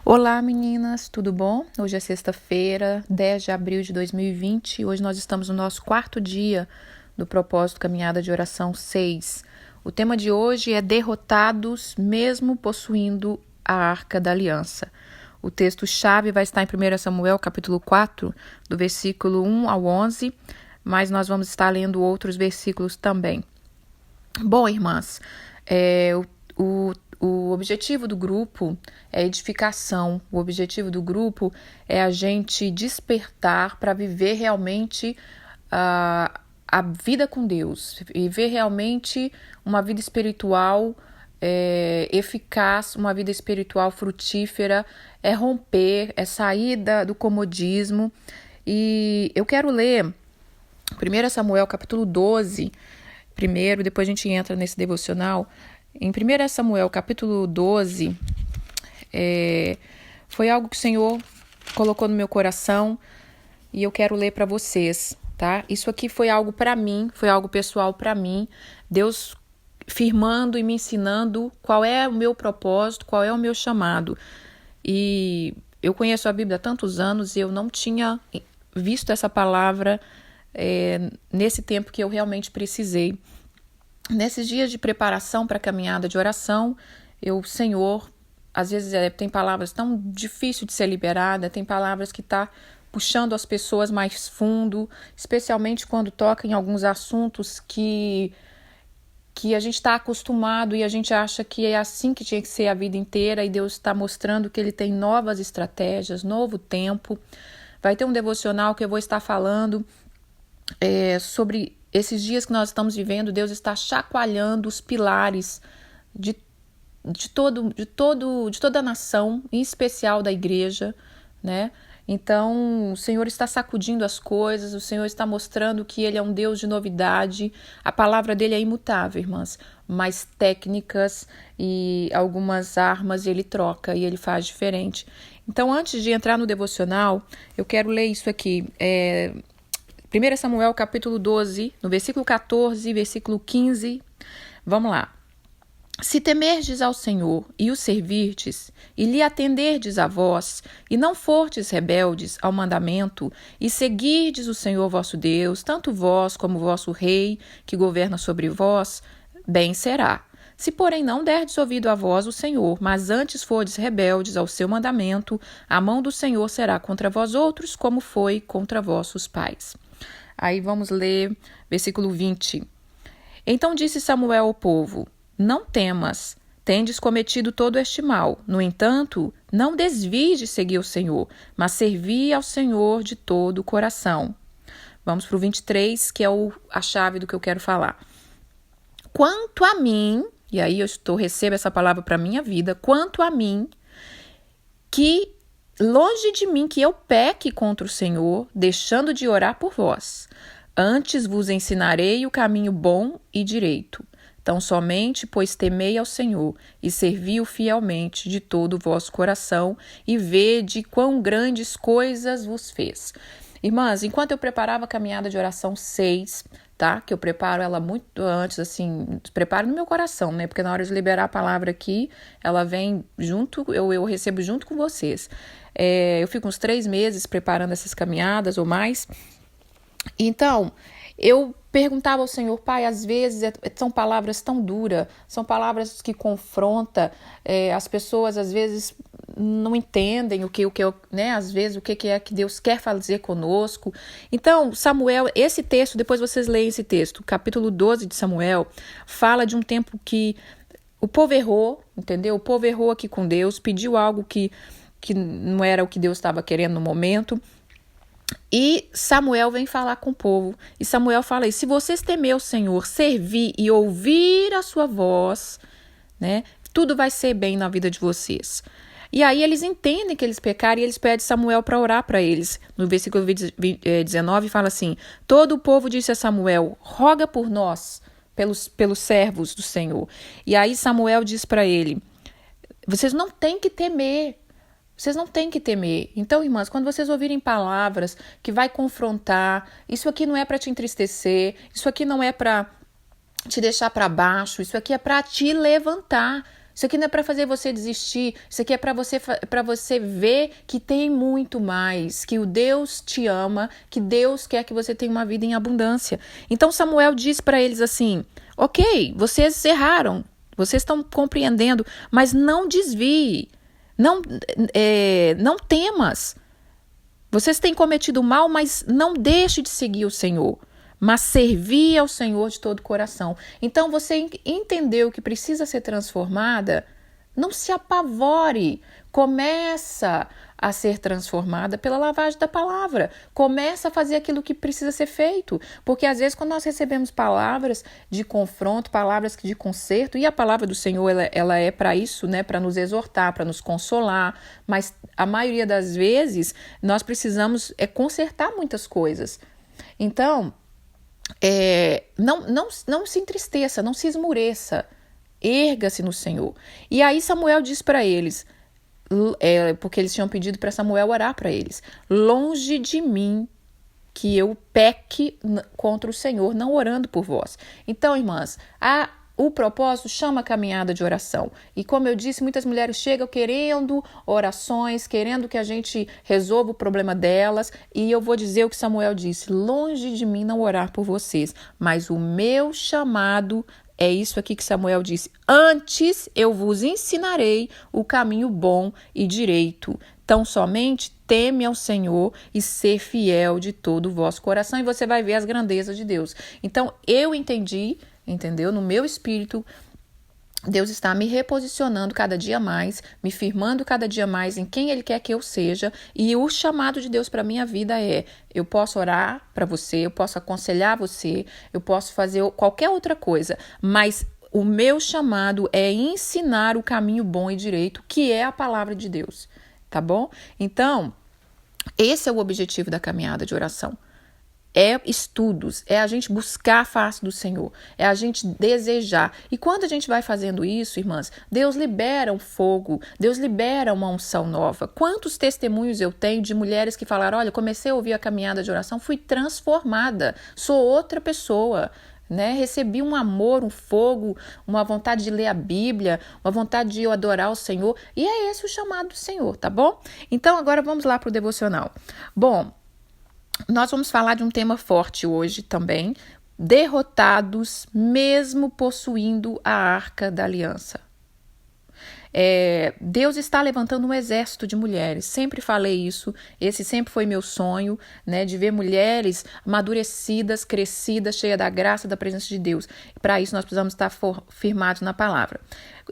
Olá meninas, tudo bom? Hoje é sexta-feira, 10 de abril de 2020 e hoje nós estamos no nosso quarto dia do propósito Caminhada de Oração 6. O tema de hoje é derrotados mesmo possuindo a Arca da Aliança. O texto-chave vai estar em 1 Samuel capítulo 4, do versículo 1 ao 11, mas nós vamos estar lendo outros versículos também. Bom, irmãs, o objetivo do grupo é edificação. O objetivo do grupo é a gente despertar para viver realmente a vida com Deus, viver realmente uma vida espiritual eficaz, uma vida espiritual frutífera, é romper, é sair do comodismo. E eu quero ler 1 Samuel capítulo 12, primeiro, depois a gente entra nesse devocional. Em 1 Samuel capítulo 12, foi algo que o Senhor colocou no meu coração e eu quero ler para vocês, tá? Isso aqui foi algo para mim, foi algo pessoal para mim. Deus firmando e me ensinando qual é o meu propósito, qual é o meu chamado. E eu conheço a Bíblia há tantos anos e eu não tinha visto essa palavra nesse tempo que eu realmente precisei. Nesses dias de preparação para a caminhada de oração, Senhor, às vezes tem palavras tão difíceis de ser liberada, tem palavras que tá puxando as pessoas mais fundo, especialmente quando toca em alguns assuntos que a gente está acostumado e a gente acha que é assim que tinha que ser a vida inteira, e Deus está mostrando que Ele tem novas estratégias, novo tempo. Vai ter um devocional que eu vou estar falando sobre esses dias que nós estamos vivendo. Deus está chacoalhando os pilares de toda a nação, em especial da igreja, né? Então, o Senhor está sacudindo as coisas, o Senhor está mostrando que Ele é um Deus de novidade. A palavra dele é imutável, irmãs, mas técnicas e algumas armas Ele troca e Ele faz diferente. Então, antes de entrar no devocional, eu quero ler isso aqui. 1 Samuel capítulo 12, no versículo 14, versículo 15, vamos lá. Se temerdes ao Senhor e o servirdes, e lhe atenderdes a vós, e não fordes rebeldes ao mandamento, e seguirdes o Senhor vosso Deus, tanto vós como o vosso rei, que governa sobre vós, bem será. Se, porém, não derdes ouvido a vós o Senhor, mas antes fordes rebeldes ao seu mandamento, a mão do Senhor será contra vós outros, como foi contra vossos pais. Aí vamos ler versículo 20. Então disse Samuel ao povo: não temas, tendes cometido todo este mal. No entanto, não desvies de seguir o Senhor, mas servi ao Senhor de todo o coração. Vamos para o 23, que é a chave do que eu quero falar. Quanto a mim, e aí recebo essa palavra para a minha vida, quanto a mim, que longe de mim que eu peque contra o Senhor, deixando de orar por vós. Antes vos ensinarei o caminho bom e direito. Tão somente, pois temei ao Senhor, e servi-o fielmente de todo o vosso coração, e vede quão grandes coisas vos fez. Irmãs, enquanto eu preparava a caminhada de oração 6, tá? Que eu preparo ela muito antes, assim, preparo no meu coração, né? Porque na hora de liberar a palavra aqui, ela vem junto, eu recebo junto com vocês. Eu fico uns 3 meses preparando essas caminhadas ou mais. Então, eu perguntava ao Senhor: Pai, às vezes são palavras tão duras, são palavras que confrontam, as pessoas às vezes não entendem às vezes o que é que Deus quer fazer conosco. Então, Samuel, esse texto, depois vocês leem esse texto, capítulo 12 de Samuel, fala de um tempo que o povo errou, entendeu? O povo errou aqui com Deus, pediu algo que não era o que Deus estava querendo no momento. E Samuel vem falar com o povo. E Samuel fala aí: se vocês temer o Senhor, servir e ouvir a sua voz, né, tudo vai ser bem na vida de vocês. E aí eles entendem que eles pecaram e eles pedem Samuel para orar para eles. No versículo 19 fala assim: todo o povo disse a Samuel: roga por nós, pelos servos do Senhor. E aí Samuel diz para ele: vocês não têm que temer. Vocês não têm que temer. Então, irmãs, quando vocês ouvirem palavras que vai confrontar, isso aqui não é para te entristecer, isso aqui não é para te deixar para baixo, isso aqui é para te levantar. Isso aqui não é para fazer você desistir, isso aqui é para você ver que tem muito mais, que o Deus te ama, que Deus quer que você tenha uma vida em abundância. Então Samuel diz para eles assim: ok, vocês erraram, vocês estão compreendendo, mas não desvie, não temas. Vocês têm cometido mal, mas não deixe de seguir o Senhor, mas servir ao Senhor de todo o coração. Então você entendeu que precisa ser transformada, não se apavore, começa a ser transformada pela lavagem da palavra, começa a fazer aquilo que precisa ser feito, porque às vezes quando nós recebemos palavras de confronto, palavras de conserto, e a palavra do Senhor ela é para isso, né, para nos exortar, para nos consolar, mas a maioria das vezes nós precisamos consertar muitas coisas. Então, não se entristeça, não se esmureça, erga-se no Senhor. E aí Samuel diz para eles, porque eles tinham pedido para Samuel orar para eles: longe de mim que eu peque contra o Senhor, não orando por vós. Então, irmãs, o propósito chama a caminhada de oração. E como eu disse, muitas mulheres chegam querendo orações, querendo que a gente resolva o problema delas. E eu vou dizer o que Samuel disse: longe de mim não orar por vocês, mas o meu chamado é isso aqui que Samuel disse: antes eu vos ensinarei o caminho bom e direito. Tão somente teme ao Senhor e ser fiel de todo o vosso coração, e você vai ver as grandezas de Deus. Então eu entendi, entendeu? No meu espírito, Deus está me reposicionando cada dia mais, me firmando cada dia mais em quem Ele quer que eu seja, e o chamado de Deus para a minha vida é: eu posso orar para você, eu posso aconselhar você, eu posso fazer qualquer outra coisa, mas o meu chamado é ensinar o caminho bom e direito, que é a palavra de Deus, tá bom? Então, esse é o objetivo da caminhada de oração. É estudos, é a gente buscar a face do Senhor, é a gente desejar. E quando a gente vai fazendo isso, irmãs, Deus libera um fogo, Deus libera uma unção nova. Quantos testemunhos eu tenho de mulheres que falaram: olha, comecei a ouvir a caminhada de oração, fui transformada, sou outra pessoa, né? Recebi um amor, um fogo, uma vontade de ler a Bíblia, uma vontade de eu adorar o Senhor. E é esse o chamado do Senhor, tá bom? Então agora vamos lá para o devocional. Bom, nós vamos falar de um tema forte hoje também: derrotados mesmo possuindo a Arca da Aliança. Deus está levantando um exército de mulheres. Sempre falei isso, esse sempre foi meu sonho, né, de ver mulheres amadurecidas, crescidas, cheias da graça, da presença de Deus. Para isso nós precisamos estar firmados na palavra.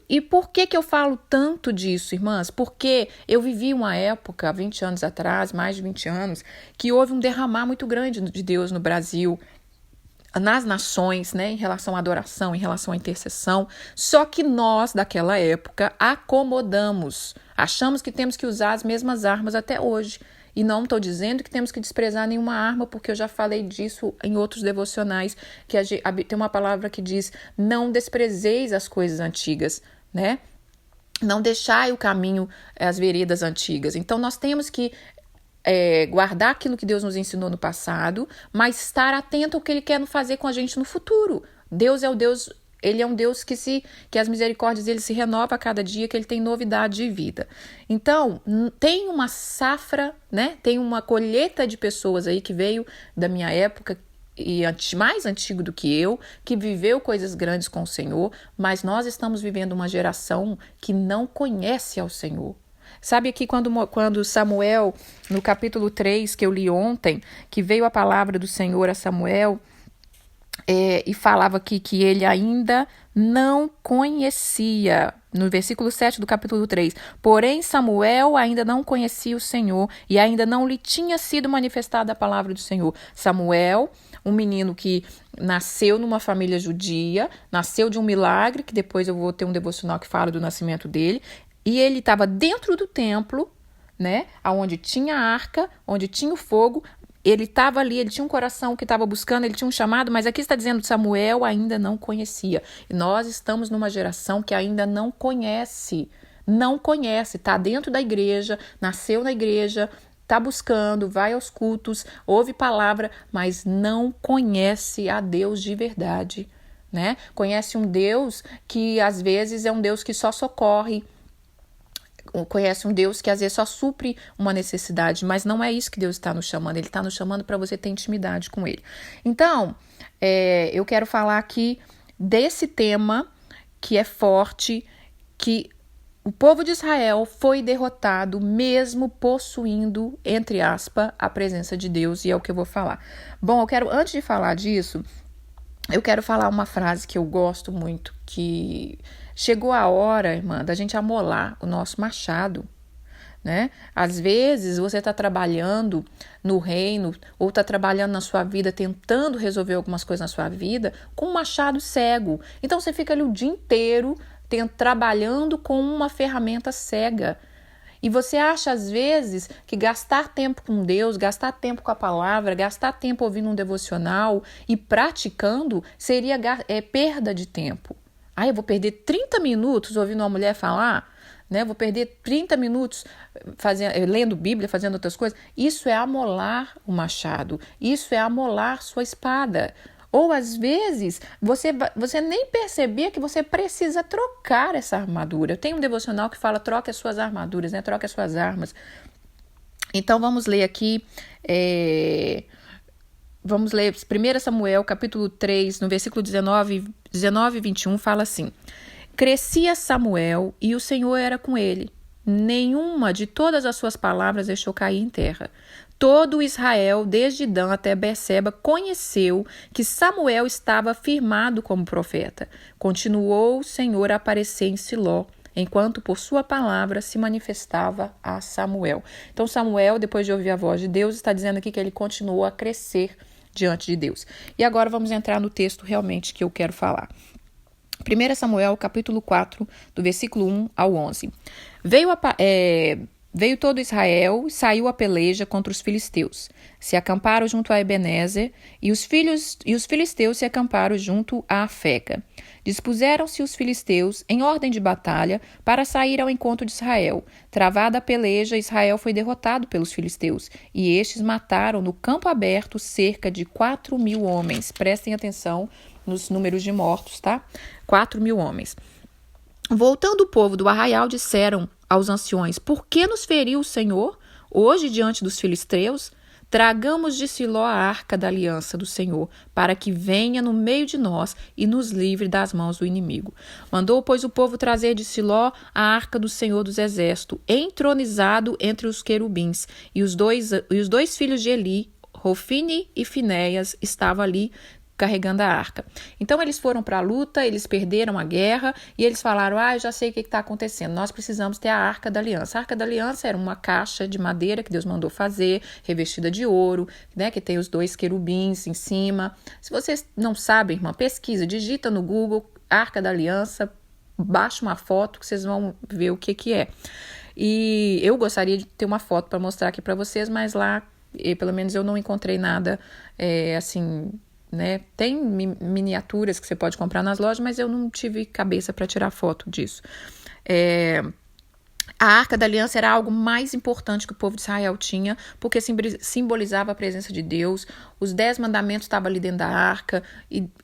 E por que eu falo tanto disso, irmãs? Porque eu vivi uma época, 20 anos atrás, mais de 20 anos, que houve um derramar muito grande de Deus no Brasil, nas nações, né, em relação à adoração, em relação à intercessão. Só que nós, daquela época, acomodamos, achamos que temos que usar as mesmas armas até hoje. E não estou dizendo que temos que desprezar nenhuma arma, porque eu já falei disso em outros devocionais, que tem uma palavra que diz: não desprezeis as coisas antigas, né? Não deixai o caminho, as veredas antigas. Então nós temos que guardar aquilo que Deus nos ensinou no passado, mas estar atento ao que Ele quer fazer com a gente no futuro. Deus é o Deus, Ele é um Deus que as misericórdias dele se renova a cada dia, que Ele tem novidade de vida. Então, tem uma safra, né? Tem uma colheita de pessoas aí que veio da minha época, e mais antigo do que eu, que viveu coisas grandes com o Senhor, mas nós estamos vivendo uma geração que não conhece ao Senhor. Sabe aqui quando Samuel, no capítulo 3, que eu li ontem, que veio a palavra do Senhor a Samuel, e falava aqui que ele ainda não conhecia, no versículo 7 do capítulo 3, porém Samuel ainda não conhecia o Senhor e ainda não lhe tinha sido manifestada a palavra do Senhor. Samuel, um menino que nasceu numa família judia, nasceu de um milagre, que depois eu vou ter um devocional que fala do nascimento dele, e ele estava dentro do templo, né, onde tinha a arca, onde tinha o fogo. Ele estava ali, ele tinha um coração que estava buscando, ele tinha um chamado, mas aqui está dizendo: Samuel ainda não conhecia. E nós estamos numa geração que ainda não conhece, está dentro da igreja, nasceu na igreja, está buscando, vai aos cultos, ouve palavra, mas não conhece a Deus de verdade. né? Conhece um Deus que às vezes é um Deus que só socorre, conhece um Deus que às vezes só supre uma necessidade, mas não é isso que Deus está nos chamando. Ele está nos chamando para você ter intimidade com Ele. Então, eu quero falar aqui desse tema que é forte, que o povo de Israel foi derrotado mesmo possuindo, entre aspas, a presença de Deus, e é o que eu vou falar. Bom, antes de falar disso, eu quero falar uma frase que eu gosto muito, que chegou a hora, irmã, da gente amolar o nosso machado, né? Às vezes você está trabalhando no reino ou está trabalhando na sua vida, tentando resolver algumas coisas na sua vida com um machado cego. Então você fica ali o dia inteiro trabalhando com uma ferramenta cega. E você acha, às vezes, que gastar tempo com Deus, gastar tempo com a palavra, gastar tempo ouvindo um devocional e praticando seria perda de tempo. Eu vou perder 30 minutos ouvindo uma mulher falar, né? Vou perder 30 minutos lendo Bíblia, fazendo outras coisas. Isso é amolar o machado, isso é amolar sua espada. Ou às vezes você nem percebia que você precisa trocar essa armadura. Eu tenho um devocional que fala troque as suas armaduras, né? Troque as suas armas. Então vamos ler aqui, vamos ler 1 Samuel capítulo 3, no versículo 19 e 21, fala assim: Crescia Samuel e o Senhor era com ele. Nenhuma de todas as suas palavras deixou cair em terra. Todo Israel, desde Dan até Berseba, conheceu que Samuel estava firmado como profeta. Continuou o Senhor a aparecer em Siló, enquanto por sua palavra se manifestava a Samuel. Então Samuel, depois de ouvir a voz de Deus, está dizendo aqui que ele continuou a crescer diante de Deus. E agora vamos entrar no texto realmente que eu quero falar. 1 Samuel, capítulo 4, do versículo 1 ao 11. Veio todo Israel e saiu a peleja contra os filisteus. Se acamparam junto a Ebenezer, e os filisteus se acamparam junto a Afeca. Dispuseram-se os filisteus em ordem de batalha para sair ao encontro de Israel. Travada a peleja, Israel foi derrotado pelos filisteus, e estes mataram no campo aberto cerca de 4.000 homens. Prestem atenção nos números de mortos, tá? 4.000 homens. Voltando o povo do arraial, disseram aos anciões: Por que nos feriu o Senhor hoje diante dos filisteus? Tragamos de Siló a arca da aliança do Senhor, para que venha no meio de nós e nos livre das mãos do inimigo. Mandou, pois, o povo trazer de Siló a arca do Senhor dos Exércitos, entronizado entre os querubins, e os dois filhos de Eli, Rofine e Finéias, estavam ali carregando a arca. Então eles foram para a luta, eles perderam a guerra e eles falaram: eu já sei o que está acontecendo, nós precisamos ter a Arca da Aliança. A Arca da Aliança era uma caixa de madeira que Deus mandou fazer, revestida de ouro, né, que tem os dois querubins em cima. Se vocês não sabem, irmã, pesquisa, digita no Google Arca da Aliança, baixa uma foto que vocês vão ver o que é. E eu gostaria de ter uma foto para mostrar aqui para vocês, mas lá, pelo menos eu não encontrei nada assim, né? Tem miniaturas que você pode comprar nas lojas, mas eu não tive cabeça para tirar foto disso. A Arca da Aliança era algo mais importante que o povo de Israel tinha, porque simbolizava a presença de Deus. Os 10 mandamentos estavam ali dentro da arca,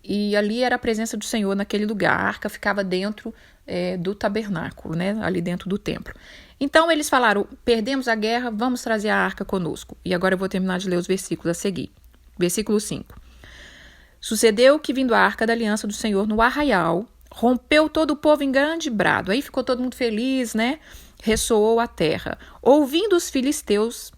e ali era a presença do Senhor naquele lugar. A arca ficava dentro do tabernáculo, né? Ali dentro do templo. Então eles falaram: perdemos a guerra, vamos trazer a arca conosco. E agora eu vou terminar de ler os versículos a seguir. Versículo 5. Sucedeu que, vindo a arca da aliança do Senhor no arraial, rompeu todo o povo em grande brado. Aí ficou todo mundo feliz, né? Ressoou a terra. Ouvindo os filisteus,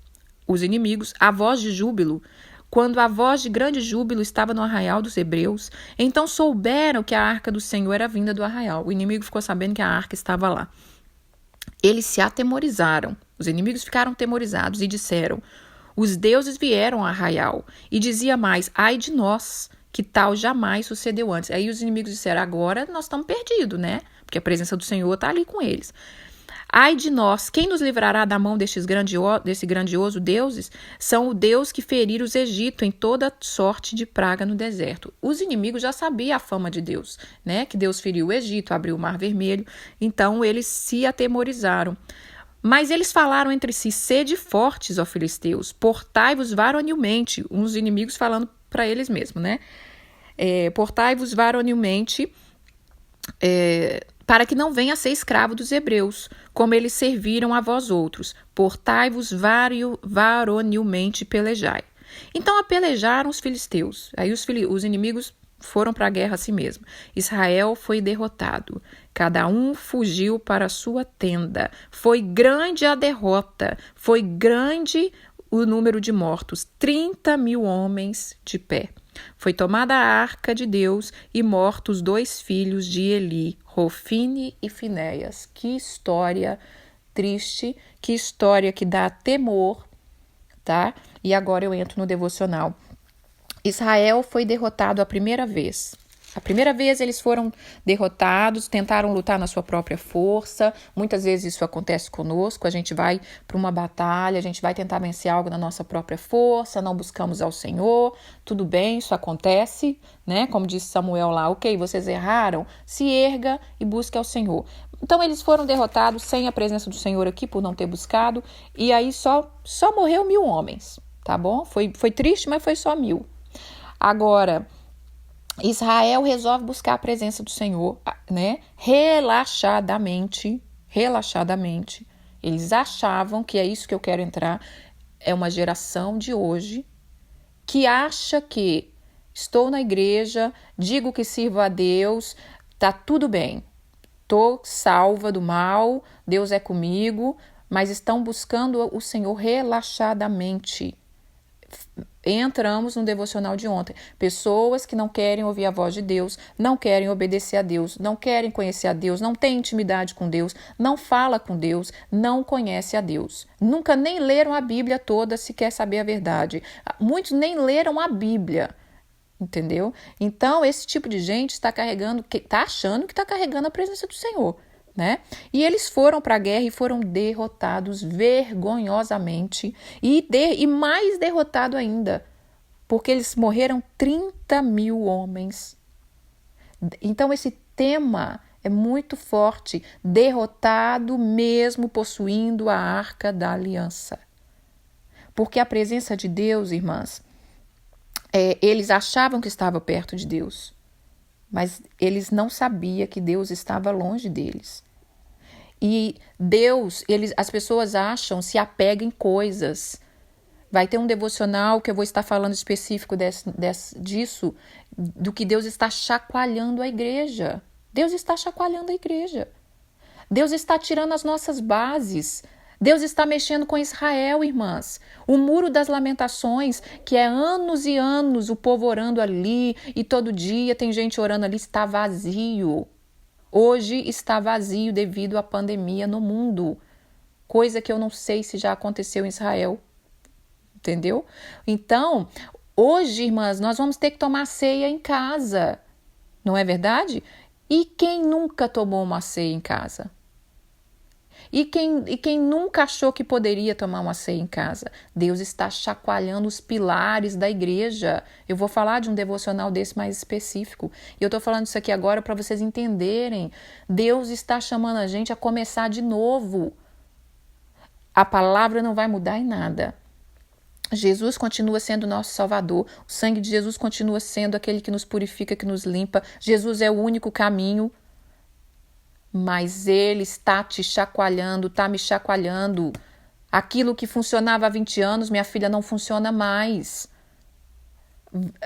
os inimigos, a voz de júbilo, quando a voz de grande júbilo estava no arraial dos hebreus, então souberam que a arca do Senhor era vinda do arraial. O inimigo ficou sabendo que a arca estava lá. Eles se atemorizaram. Os inimigos ficaram atemorizados e disseram: os deuses vieram ao arraial. E dizia mais: ai de nós, que tal jamais sucedeu antes. Aí os inimigos disseram: agora nós estamos perdidos, né? Porque a presença do Senhor está ali com eles. Ai de nós, quem nos livrará da mão desse grandioso deuses? São o Deus que feriram os egípcios em toda sorte de praga no deserto. Os inimigos já sabiam a fama de Deus, né? Que Deus feriu o Egito, abriu o Mar Vermelho. Então eles se atemorizaram. Mas eles falaram entre si: sede fortes, ó filisteus, portai-vos varonilmente. Uns inimigos falando para eles mesmos, né? portai-vos varonilmente, para que não venha a ser escravo dos hebreus, como eles serviram a vós outros. Portai-vos varonilmente, pelejai. Então apelejaram os filisteus. Aí os inimigos foram para a guerra a si mesmo. Israel foi derrotado. Cada um fugiu para a sua tenda. Foi grande a derrota. Foi grande o número de mortos. 30.000 homens de pé. Foi tomada a arca de Deus e mortos 2 filhos de Eli, Hofni e Finéias. Que história triste, que história que dá temor, tá? E agora eu entro no devocional. Israel foi derrotado a primeira vez. A primeira vez eles foram derrotados, tentaram lutar na sua própria força. Muitas vezes isso acontece conosco. A gente vai para uma batalha, a gente vai tentar vencer algo na nossa própria força, não buscamos ao Senhor. Tudo bem, isso acontece, né? Como disse Samuel lá, ok, vocês erraram, se erga e busque ao Senhor. Então eles foram derrotados sem a presença do Senhor aqui, por não ter buscado. E aí só morreu 1.000 homens, tá bom? Foi triste, mas foi só 1.000. Agora, Israel resolve buscar a presença do Senhor, né? Relaxadamente. Eles achavam que é isso que eu quero entrar. É uma geração de hoje que acha que estou na igreja, digo que sirvo a Deus, tá tudo bem. Estou salva do mal, Deus é comigo, mas estão buscando o Senhor relaxadamente. Entramos no devocional de ontem. Pessoas que não querem ouvir a voz de Deus, não querem obedecer a Deus, não querem conhecer a Deus, não têm intimidade com Deus, não fala com Deus, não conhece a Deus. Nunca nem leram a Bíblia toda se quer saber a verdade. Muitos nem leram a Bíblia, entendeu? Então, esse tipo de gente está achando que está carregando a presença do Senhor, né? E eles foram para a guerra e foram derrotados vergonhosamente e mais derrotado ainda, porque eles morreram 30.000 homens. Então esse tema é muito forte, derrotado mesmo possuindo a Arca da Aliança. Porque a presença de Deus, irmãs, eles achavam que estava perto de Deus, mas eles não sabiam que Deus estava longe deles. E Deus, as pessoas acham, se apegam em coisas. Vai ter um devocional que eu vou estar falando específico disso, do que Deus está chacoalhando a igreja. Deus está chacoalhando a igreja. Deus está tirando as nossas bases. Deus está mexendo com Israel, irmãs. O Muro das Lamentações, que é anos e anos o povo orando ali, e todo dia tem gente orando ali, está vazio. Hoje está vazio devido à pandemia no mundo, coisa que eu não sei se já aconteceu em Israel, entendeu? Então, hoje, irmãs, nós vamos ter que tomar ceia em casa, não é verdade? E quem nunca tomou uma ceia em casa? E quem nunca achou que poderia tomar uma ceia em casa? Deus está chacoalhando os pilares da igreja. Eu vou falar de um devocional desse mais específico. E eu estou falando isso aqui agora para vocês entenderem. Deus está chamando a gente a começar de novo. A palavra não vai mudar em nada. Jesus continua sendo nosso Salvador. O sangue de Jesus continua sendo aquele que nos purifica, que nos limpa. Jesus é o único caminho. Mas Ele está te chacoalhando, está me chacoalhando. Aquilo que funcionava há 20 anos, minha filha, não funciona mais.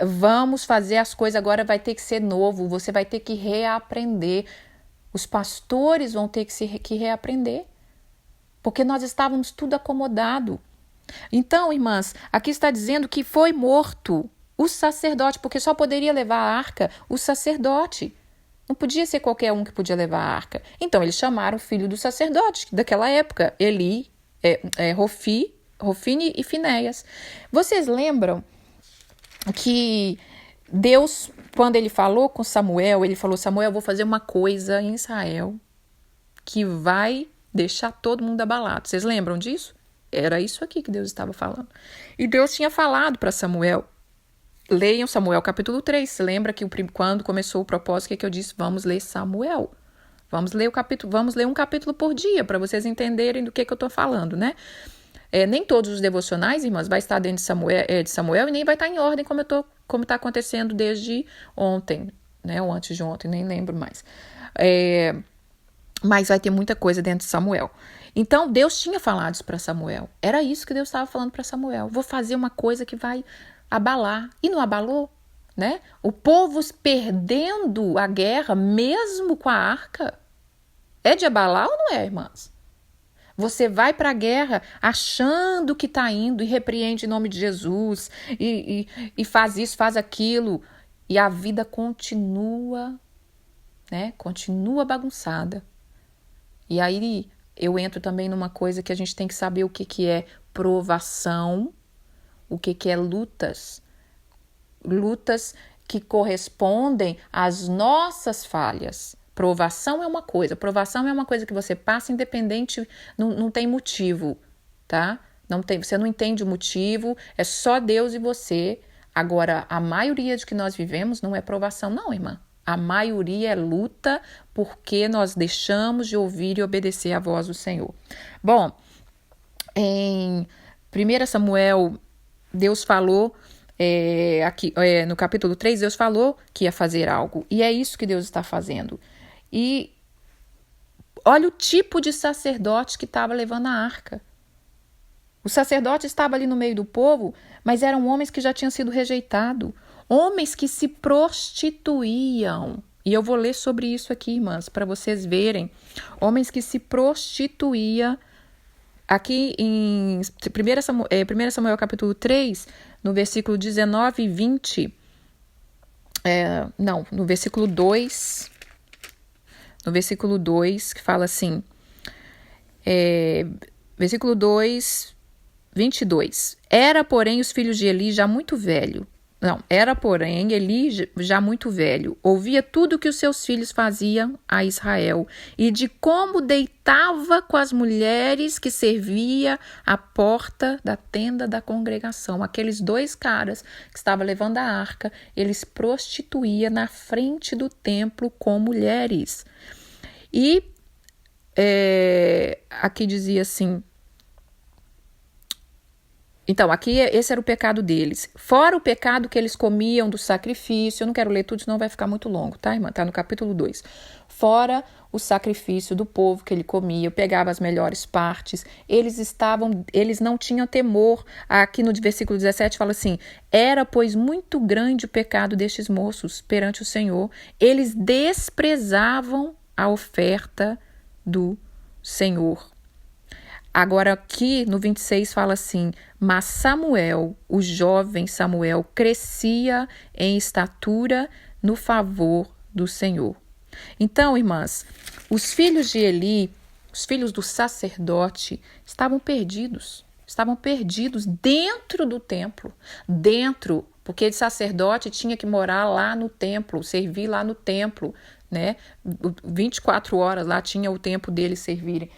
Vamos fazer as coisas agora, vai ter que ser novo. Você vai ter que reaprender. Os pastores vão ter que reaprender. Porque nós estávamos tudo acomodado. Então, irmãs, aqui está dizendo que foi morto o sacerdote, porque só poderia levar a arca o sacerdote. Não podia ser qualquer um que podia levar a arca. Então, eles chamaram o filho do sacerdote daquela época, Eli, Hofni e Finéias. Vocês lembram que Deus, quando ele falou com Samuel, ele falou, Samuel, eu vou fazer uma coisa em Israel que vai deixar todo mundo abalado. Vocês lembram disso? Era isso aqui que Deus estava falando. E Deus tinha falado para Samuel. Leiam Samuel capítulo 3. Você lembra que quando começou o propósito, que eu disse? Vamos ler Samuel. Vamos ler um capítulo por dia, para vocês entenderem do que eu estou falando, né? Nem todos os devocionais, irmãs, vai estar dentro de Samuel e nem vai estar em ordem como eu estou como está acontecendo desde ontem, né? Ou antes de ontem, nem lembro mais. Mas vai ter muita coisa dentro de Samuel. Então, Deus tinha falado isso para Samuel. Era isso que Deus estava falando para Samuel. Vou fazer uma coisa que vai abalar. E não abalou, né? O povo perdendo a guerra, mesmo com a arca. É de abalar ou não é, irmãs? Você vai para a guerra achando que está indo e repreende em nome de Jesus e faz isso, faz aquilo. E a vida continua, né? Continua bagunçada. E aí eu entro também numa coisa que a gente tem que saber o que é provação, o que é lutas. Lutas que correspondem às nossas falhas. Provação é uma coisa que você passa independente, não tem motivo, tá? Você não entende o motivo, é só Deus e você. Agora, a maioria de que nós vivemos não é provação, não, irmã. A maioria é luta porque nós deixamos de ouvir e obedecer a voz do Senhor. Bom, em 1 Samuel, Deus falou, aqui no capítulo 3, Deus falou que ia fazer algo. E é isso que Deus está fazendo. E olha o tipo de sacerdote que estava levando a arca. O sacerdote estava ali no meio do povo, mas eram homens que já tinham sido rejeitados. Homens que se prostituíam. E eu vou ler sobre isso aqui, irmãs, para vocês verem. Homens que se prostituíam. Aqui em 1 Samuel capítulo 3, no versículo 19 e 20. No versículo 2. No versículo 2, que fala assim. Versículo 2, 22. Era, porém, os filhos de Eli já muito velho. Eli já muito velho, ouvia tudo que os seus filhos faziam a Israel e de como deitava com as mulheres que servia à porta da tenda da congregação. Aqueles dois caras que estavam levando a arca, eles prostituíam na frente do templo com mulheres. E aqui dizia assim... Então, aqui esse era o pecado deles. Fora o pecado que eles comiam do sacrifício. Eu não quero ler tudo, senão vai ficar muito longo, tá, irmã? Tá no capítulo 2. Fora o sacrifício do povo que ele comia, pegava as melhores partes. Eles não tinham temor. Aqui no versículo 17 fala assim: era, pois, muito grande o pecado destes moços perante o Senhor. Eles desprezavam a oferta do Senhor. Agora aqui no 26 fala assim: mas Samuel, o jovem Samuel, crescia em estatura no favor do Senhor. Então, irmãs, os filhos de Eli, os filhos do sacerdote, estavam perdidos dentro do templo, porque o sacerdote tinha que morar lá no templo, servir lá no templo, né? 24 horas lá tinha o tempo deles servirem.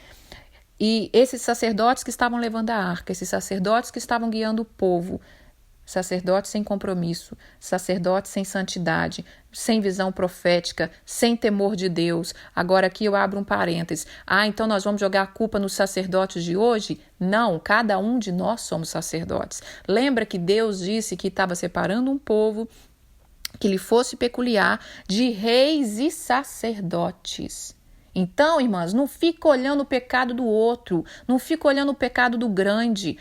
E esses sacerdotes que estavam levando a arca, esses sacerdotes que estavam guiando o povo, sacerdotes sem compromisso, sacerdotes sem santidade, sem visão profética, sem temor de Deus. Agora aqui eu abro um parênteses. Então nós vamos jogar a culpa nos sacerdotes de hoje? Não, cada um de nós somos sacerdotes. Lembra que Deus disse que estava separando um povo que lhe fosse peculiar de reis e sacerdotes. Então, irmãs, não fica olhando o pecado do outro, não fica olhando o pecado do grande,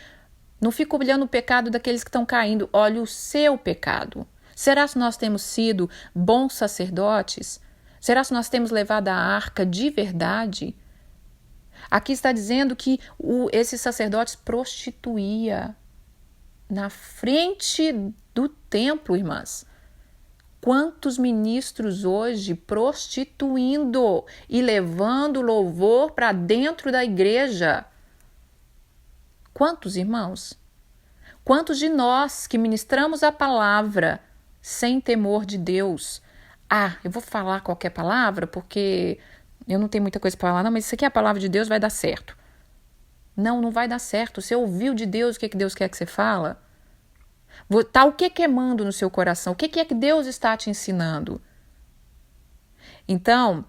não fica olhando o pecado daqueles que estão caindo, olha o seu pecado. Será que nós temos sido bons sacerdotes? Será que nós temos levado a arca de verdade? Aqui está dizendo que esses sacerdotes prostituía na frente do templo, irmãs. Quantos ministros hoje prostituindo e levando louvor para dentro da igreja? Quantos, irmãos? Quantos de nós que ministramos a palavra sem temor de Deus? Eu vou falar qualquer palavra porque eu não tenho muita coisa para falar, não, mas isso aqui é a palavra de Deus, vai dar certo. Não vai dar certo. Você ouviu de Deus o que Deus quer que você fala? Está o que queimando no seu coração? O que é que Deus está te ensinando? Então,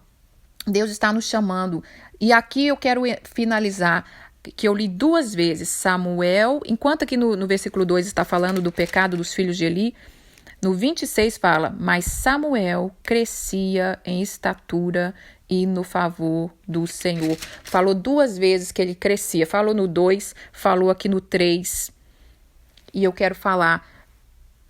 Deus está nos chamando. E aqui eu quero finalizar, que eu li 2 vezes Samuel, enquanto aqui no versículo 2 está falando do pecado dos filhos de Eli, No 26 fala, mas Samuel crescia em estatura e no favor do Senhor. Falou 2 vezes que ele crescia. Falou no 2, falou aqui no 3. E eu quero falar,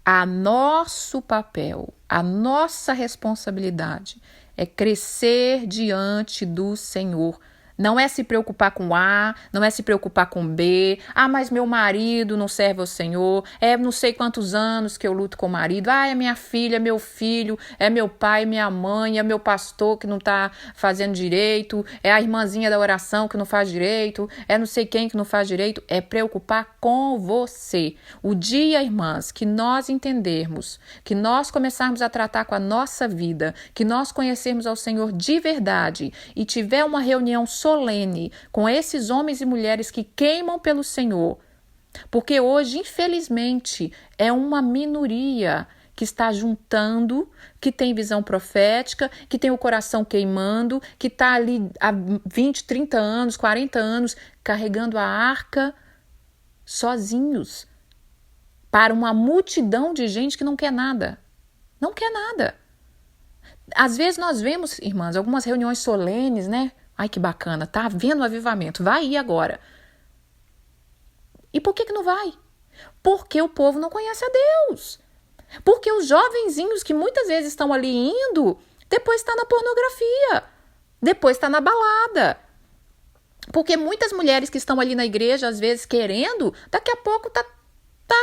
a nosso papel, a nossa responsabilidade é crescer diante do Senhor. Não é se preocupar com A, não é se preocupar com B. Ah, mas meu marido não serve ao Senhor. É não sei quantos anos que eu luto com o marido. Ah, é minha filha, é meu filho, é meu pai, minha mãe, é meu pastor que não está fazendo direito. É a irmãzinha da oração que não faz direito. É não sei quem que não faz direito. É preocupar com você. O dia, irmãs, que nós entendermos, que nós começarmos a tratar com a nossa vida, que nós conhecermos ao Senhor de verdade e tiver uma reunião solene com esses homens e mulheres que queimam pelo Senhor, porque hoje, infelizmente, é uma minoria que está juntando, que tem visão profética, que tem o coração queimando, que está ali há 20, 30 anos, 40 anos, carregando a arca sozinhos, para uma multidão de gente que não quer nada. Não quer nada. Às vezes nós vemos, irmãs, algumas reuniões solenes, né? Ai, que bacana, tá havendo um avivamento, vai ir agora. E por que não vai? Porque o povo não conhece a Deus. Porque os jovenzinhos que muitas vezes estão ali indo, depois está na pornografia, depois está na balada. Porque muitas mulheres que estão ali na igreja, às vezes querendo, daqui a pouco tá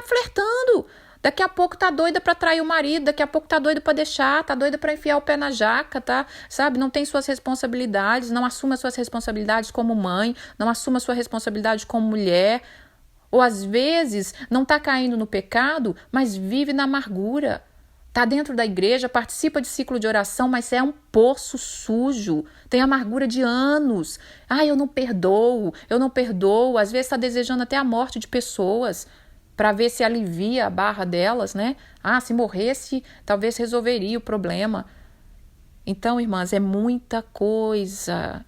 flertando. Daqui a pouco tá doida para trair o marido, daqui a pouco tá doida para deixar, tá doida para enfiar o pé na jaca, tá? Sabe? Não tem suas responsabilidades, não assume as suas responsabilidades como mãe, não assume a sua responsabilidade como mulher. Ou às vezes não tá caindo no pecado, mas vive na amargura. Tá dentro da igreja, participa de ciclo de oração, mas é um poço sujo. Tem amargura de anos. Ah, eu não perdoo. Às vezes tá desejando até a morte de pessoas, para ver se alivia a barra delas, né? Ah, se morresse, talvez resolveria o problema. Então, irmãs, é muita coisa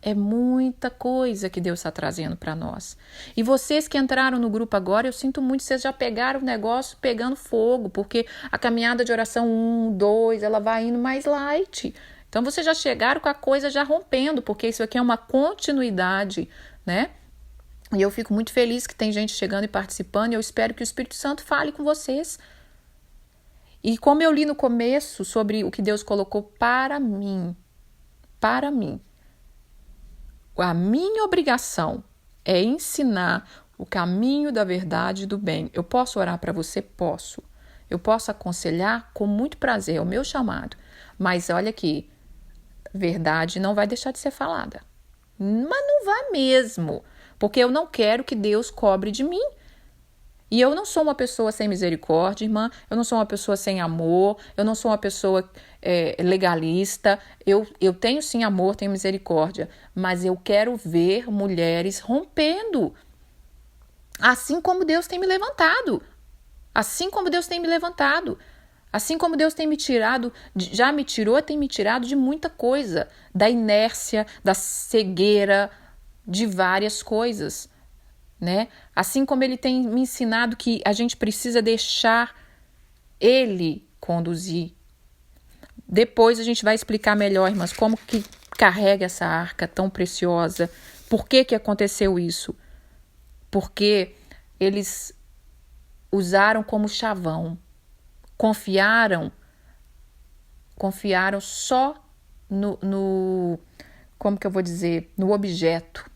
que Deus está trazendo para nós. E vocês que entraram no grupo agora, eu sinto muito, vocês já pegaram o negócio pegando fogo, porque a caminhada de oração 1, 2, ela vai indo mais light. Então, vocês já chegaram com a coisa já rompendo, porque isso aqui é uma continuidade, né? E eu fico muito feliz que tem gente chegando e participando, e eu espero que o Espírito Santo fale com vocês. E como eu li no começo sobre o que Deus colocou para mim, a minha obrigação é ensinar o caminho da verdade e do bem. Eu posso orar para você? Posso. Eu posso aconselhar com muito prazer, é o meu chamado. Mas olha aqui, verdade não vai deixar de ser falada. Mas não vai mesmo. Porque eu não quero que Deus cobre de mim. E eu não sou uma pessoa sem misericórdia, irmã. Eu não sou uma pessoa sem amor. Eu não sou uma pessoa legalista. Eu tenho sim amor, tenho misericórdia. Mas eu quero ver mulheres rompendo. Assim como Deus tem me levantado. Assim como Deus tem me levantado. Assim como Deus tem me tirado, já me tirou, tem me tirado de muita coisa. Da inércia, da cegueira, de várias coisas, né? Assim como ele tem me ensinado que a gente precisa deixar ele conduzir. Depois a gente vai explicar melhor, irmãs, como que carrega essa arca tão preciosa. Por que aconteceu isso? Porque eles usaram como chavão. Confiaram só no como que eu vou dizer, no objeto.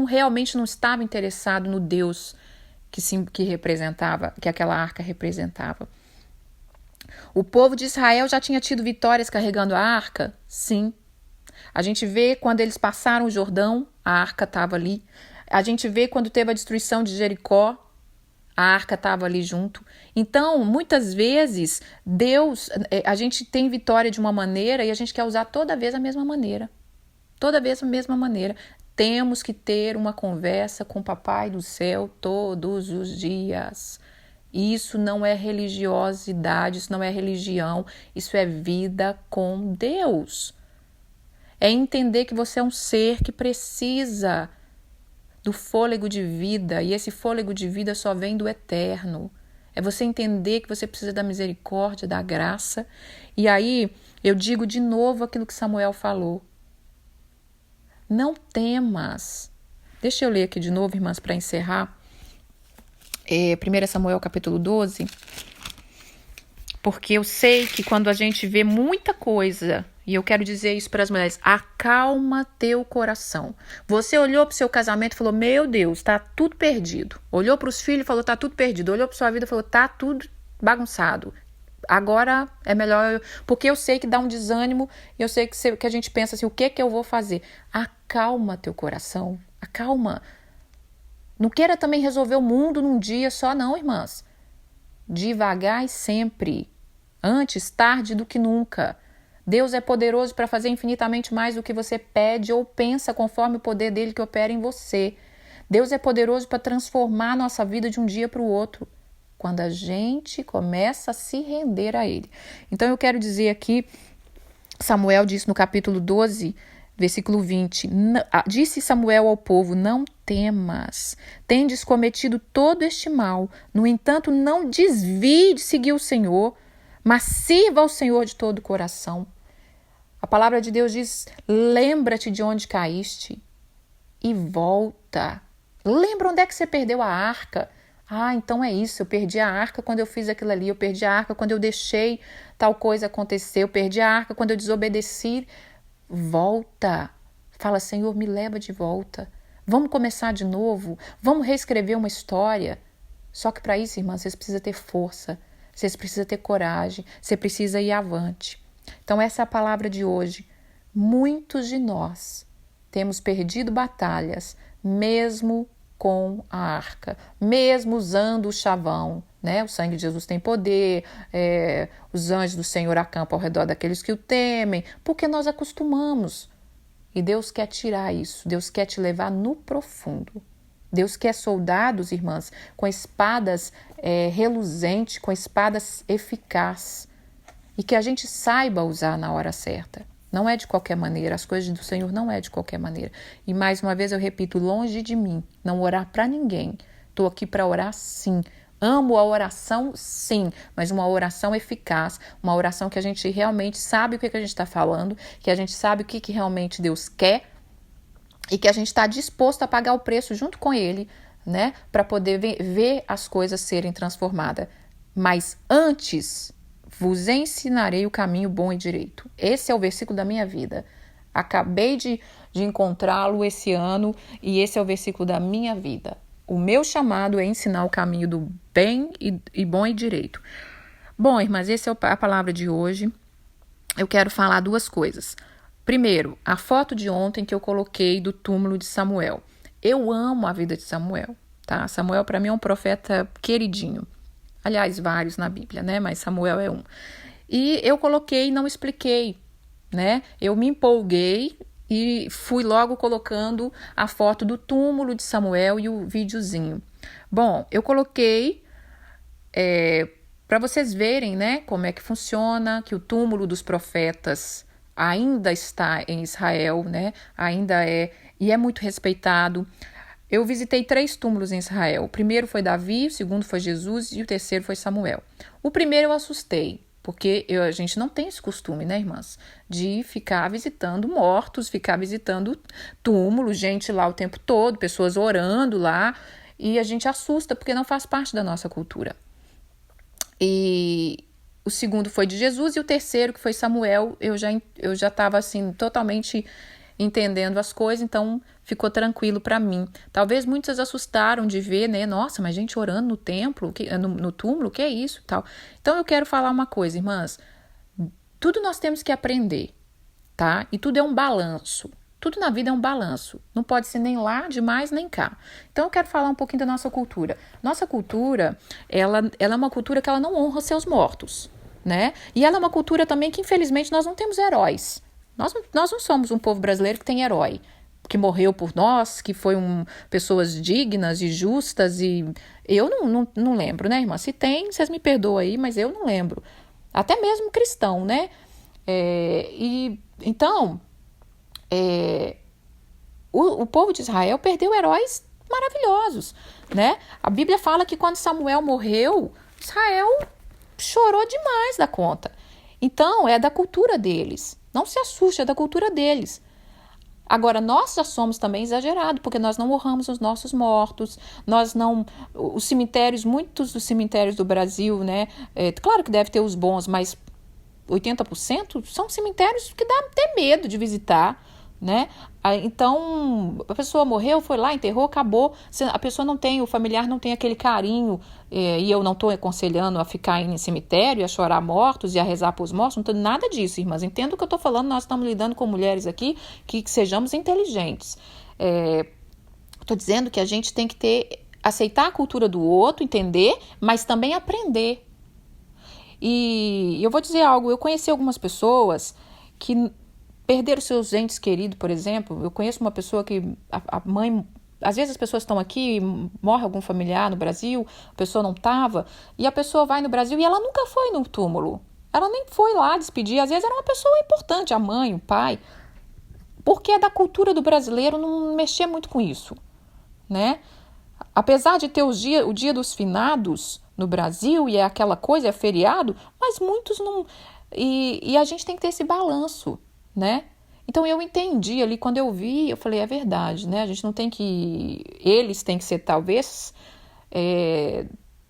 Realmente não estava interessado no Deus que representava, que aquela arca representava. O povo de Israel já tinha tido vitórias carregando a arca? Sim. A gente vê quando eles passaram o Jordão, a arca estava ali. A gente vê quando teve a destruição de Jericó, a arca estava ali junto. Então, muitas vezes, Deus, a gente tem vitória de uma maneira e a gente quer usar toda vez a mesma maneira. Toda vez a mesma maneira. Temos que ter uma conversa com o Papai do Céu todos os dias. Isso não é religiosidade, isso não é religião, isso é vida com Deus. É entender que você é um ser que precisa do fôlego de vida, e esse fôlego de vida só vem do eterno. É você entender que você precisa da misericórdia, da graça. E aí, eu digo de novo aquilo que Samuel falou. Não temas. Deixa eu ler aqui de novo, irmãs, para encerrar. 1 Samuel capítulo 12. Porque eu sei que quando a gente vê muita coisa, e eu quero dizer isso para as mulheres, acalma teu coração. Você olhou para o seu casamento e falou, meu Deus, está tudo perdido. Olhou para os filhos e falou, está tudo perdido. Olhou para sua vida e falou, está tudo bagunçado. Agora é melhor, porque eu sei que dá um desânimo, eu sei que a gente pensa assim, o que eu vou fazer? Acalma teu coração, acalma. Não queira também resolver o mundo num dia só não, irmãs. Devagar e sempre. Antes, tarde do que nunca. Deus é poderoso para fazer infinitamente mais do que você pede ou pensa conforme o poder dele que opera em você. Deus é poderoso para transformar a nossa vida de um dia para o outro, quando a gente começa a se render a ele. Então eu quero dizer aqui, Samuel disse no capítulo 12, versículo 20, disse Samuel ao povo, não temas, tendes cometido todo este mal, no entanto não desvie de seguir o Senhor, mas sirva ao Senhor de todo o coração. A palavra de Deus diz, lembra-te de onde caíste e volta. Lembra onde é que você perdeu a arca? Ah, então é isso, eu perdi a arca quando eu fiz aquilo ali, eu perdi a arca quando eu deixei tal coisa acontecer, eu perdi a arca quando eu desobedeci. Volta, fala, Senhor, me leva de volta. Vamos começar de novo, vamos reescrever uma história. Só que para isso, irmã, vocês precisam ter força, vocês precisam ter coragem, você precisa ir avante. Então essa é a palavra de hoje. Muitos de nós temos perdido batalhas, mesmo com a arca, mesmo usando o chavão, né? O sangue de Jesus tem poder, os anjos do Senhor acampam ao redor daqueles que o temem, porque nós acostumamos. E Deus quer tirar isso, Deus quer te levar no profundo. Deus quer soldados, irmãs, com espadas reluzentes, com espadas eficazes, e que a gente saiba usar na hora certa. Não é de qualquer maneira, as coisas do Senhor não é de qualquer maneira. E mais uma vez eu repito, longe de mim, não orar para ninguém. Estou aqui para orar sim. Amo a oração sim, mas uma oração eficaz, uma oração que a gente realmente sabe o que a gente está falando, que a gente sabe o que realmente Deus quer e que a gente está disposto a pagar o preço junto com Ele, né, para poder ver as coisas serem transformadas. Mas antes, vos ensinarei o caminho bom e direito. Esse é o versículo da minha vida. Acabei de encontrá-lo esse ano e esse é o versículo da minha vida. O meu chamado é ensinar o caminho do bem e bom e direito. Bom, irmãs, essa é a palavra de hoje. Eu quero falar duas coisas. Primeiro, a foto de ontem que eu coloquei do túmulo de Samuel. Eu amo a vida de Samuel, tá? Samuel para mim é um profeta queridinho. Aliás, vários na Bíblia, né? Mas Samuel é um. E eu coloquei e não expliquei, né? Eu me empolguei e fui logo colocando a foto do túmulo de Samuel e o videozinho. Bom, eu coloquei para vocês verem, né, como é que funciona, que o túmulo dos profetas ainda está em Israel, né? Ainda é, e é muito respeitado. Eu visitei 3 túmulos em Israel. O primeiro foi Davi, o segundo foi Jesus e o terceiro foi Samuel. O primeiro eu assustei, porque a gente não tem esse costume, né, irmãs? De ficar visitando mortos, ficar visitando túmulos, gente lá o tempo todo, pessoas orando lá, e a gente assusta porque não faz parte da nossa cultura. E o segundo foi de Jesus e o terceiro, que foi Samuel, eu já estava assim, totalmente entendendo as coisas, então ficou tranquilo para mim. Talvez muitas assustaram de ver, né? Nossa, mas gente orando no templo, no túmulo, o que é isso? Tal. Então eu quero falar uma coisa, irmãs. Tudo nós temos que aprender, tá? E tudo é um balanço. Tudo na vida é um balanço. Não pode ser nem lá demais, nem cá. Então eu quero falar um pouquinho da nossa cultura. Nossa cultura, ela é uma cultura que ela não honra seus mortos, né? E ela é uma cultura também que, infelizmente, nós não temos heróis. Nós não somos um povo brasileiro que tem herói, que morreu por nós, que foi pessoas dignas e justas, e eu não lembro, né, irmã? Se tem, vocês me perdoam aí, mas eu não lembro. Até mesmo cristão, né? Então, o povo de Israel perdeu heróis maravilhosos, né? A Bíblia fala que quando Samuel morreu, Israel chorou demais da conta. Então, é da cultura deles. Não se assuste, é da cultura deles. Agora, nós já somos também exagerados, porque nós não honramos os nossos mortos, nós não... Os cemitérios, muitos dos cemitérios do Brasil, né? Claro que deve ter os bons, mas 80% são cemitérios que dá até medo de visitar, né? Então, a pessoa morreu, foi lá, enterrou, acabou. A pessoa não tem, o familiar não tem aquele carinho, e eu não estou aconselhando a ficar em cemitério, a chorar mortos e a rezar para os mortos, não tem nada disso, irmãs. Entendo o que eu estou falando, nós estamos lidando com mulheres aqui que sejamos inteligentes. Estou dizendo que a gente tem que aceitar a cultura do outro, entender, mas também aprender. E eu vou dizer algo, eu conheci algumas pessoas que perderam seus entes queridos, por exemplo. Eu conheço uma pessoa que a mãe... Às vezes as pessoas estão aqui, morre algum familiar no Brasil, a pessoa não estava, e a pessoa vai no Brasil e ela nunca foi no túmulo. Ela nem foi lá despedir. Às vezes era uma pessoa importante, a mãe, o pai, porque é da cultura do brasileiro não mexer muito com isso, né? Apesar de ter o dia dos finados no Brasil, e é aquela coisa, é feriado, mas muitos não... E a gente tem que ter esse balanço, né? Então eu entendi ali, quando eu vi, eu falei, é verdade, né? A gente não tem que... Eles têm que ser, talvez,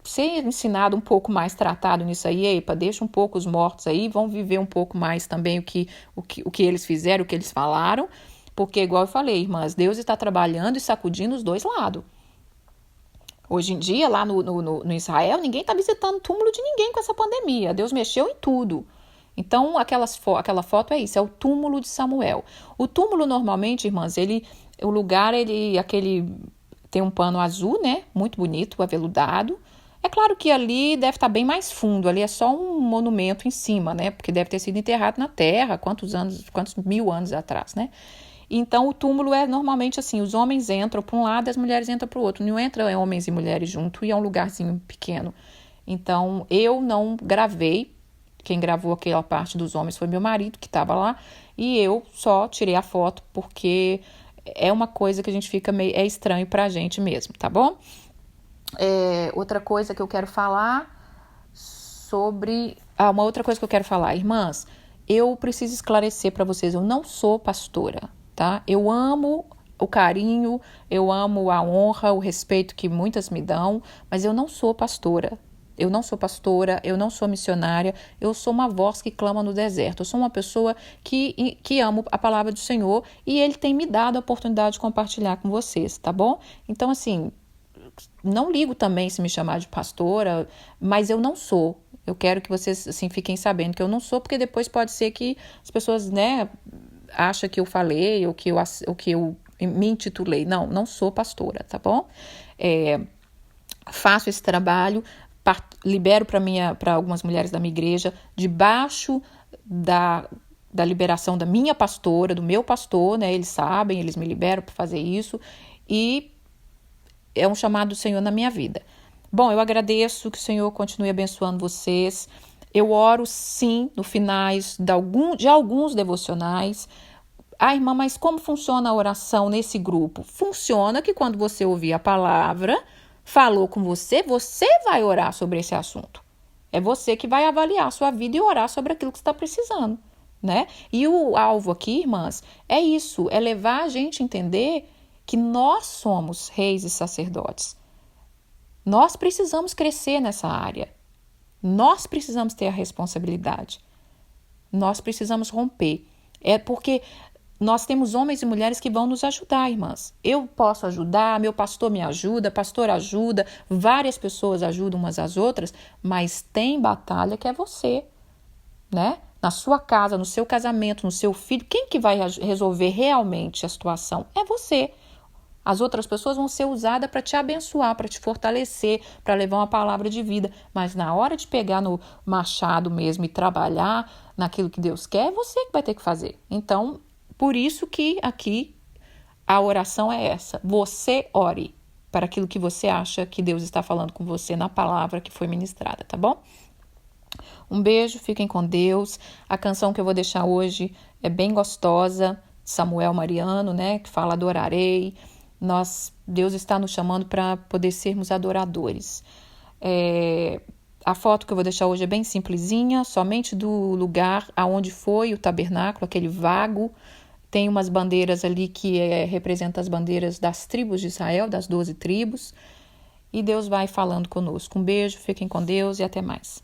ser ensinado um pouco mais, tratado nisso aí. Epa, deixa um pouco os mortos aí, vão viver um pouco mais também o que eles fizeram, o que eles falaram, porque, igual eu falei, irmãs, Deus está trabalhando e sacudindo os dois lados. Hoje em dia, lá no Israel, ninguém está visitando o túmulo de ninguém com essa pandemia. Deus mexeu em tudo. Então, aquela foto é isso, é o túmulo de Samuel. O túmulo, normalmente, irmãs, o lugar, tem um pano azul, né? Muito bonito, aveludado. É claro que ali deve estar bem mais fundo, ali é só um monumento em cima, né? Porque deve ter sido enterrado na terra, quantos mil anos atrás, né? Então, o túmulo é normalmente assim, os homens entram para um lado e as mulheres entram para o outro. Não entram homens e mulheres junto e é um lugarzinho pequeno. Então, eu não gravei. Quem gravou aquela parte dos homens foi meu marido, que estava lá. E eu só tirei a foto porque é uma coisa que a gente fica meio... É estranho para a gente mesmo, tá bom? Outra coisa que eu quero falar sobre... uma outra coisa que eu quero falar. Irmãs, eu preciso esclarecer para vocês. Eu não sou pastora. Tá? Eu amo o carinho, eu amo a honra, o respeito que muitas me dão, mas eu não sou pastora. Eu não sou pastora, eu não sou missionária, eu sou uma voz que clama no deserto. Eu sou uma pessoa que amo a palavra do Senhor e Ele tem me dado a oportunidade de compartilhar com vocês, tá bom? Então, assim, não ligo também se me chamar de pastora, mas eu não sou. Eu quero que vocês, assim, fiquem sabendo que eu não sou, porque depois pode ser que as pessoas, né... acha que eu falei ou que eu me intitulei. Não sou pastora, tá bom? Faço esse trabalho, libero para algumas mulheres da minha igreja, debaixo da liberação da minha pastora, do meu pastor, né? Eles sabem, eles me liberam para fazer isso e é um chamado do Senhor na minha vida. Bom, eu agradeço que o Senhor continue abençoando vocês. Eu oro, sim, no finais de alguns devocionais. Irmã, mas como funciona a oração nesse grupo? Funciona que quando você ouvir a palavra, falou com você, você vai orar sobre esse assunto. É você que vai avaliar a sua vida e orar sobre aquilo que você está precisando, né? E o alvo aqui, irmãs, é isso, é levar a gente a entender que nós somos reis e sacerdotes. Nós precisamos crescer nessa área. Nós precisamos ter a responsabilidade. Nós precisamos romper. É porque nós temos homens e mulheres que vão nos ajudar, irmãs. Eu posso ajudar, meu pastor me ajuda, pastor ajuda, várias pessoas ajudam umas às outras, mas tem batalha que é você, né? Na sua casa, no seu casamento, no seu filho, quem que vai resolver realmente a situação? É você. As outras pessoas vão ser usadas para te abençoar, para te fortalecer, para levar uma palavra de vida. Mas na hora de pegar no machado mesmo e trabalhar naquilo que Deus quer, é você que vai ter que fazer. Então, por isso que aqui a oração é essa. Você ore para aquilo que você acha que Deus está falando com você na palavra que foi ministrada, tá bom? Um beijo, fiquem com Deus. A canção que eu vou deixar hoje é bem gostosa, Samuel Mariano, né? Que fala adorarei. Deus está nos chamando para poder sermos adoradores. A foto que eu vou deixar hoje é bem simplesinha, somente do lugar aonde foi o tabernáculo, aquele vago. Tem umas bandeiras ali que representam as bandeiras das tribos de Israel, das 12 tribos. E Deus vai falando conosco. Um beijo, fiquem com Deus e até mais.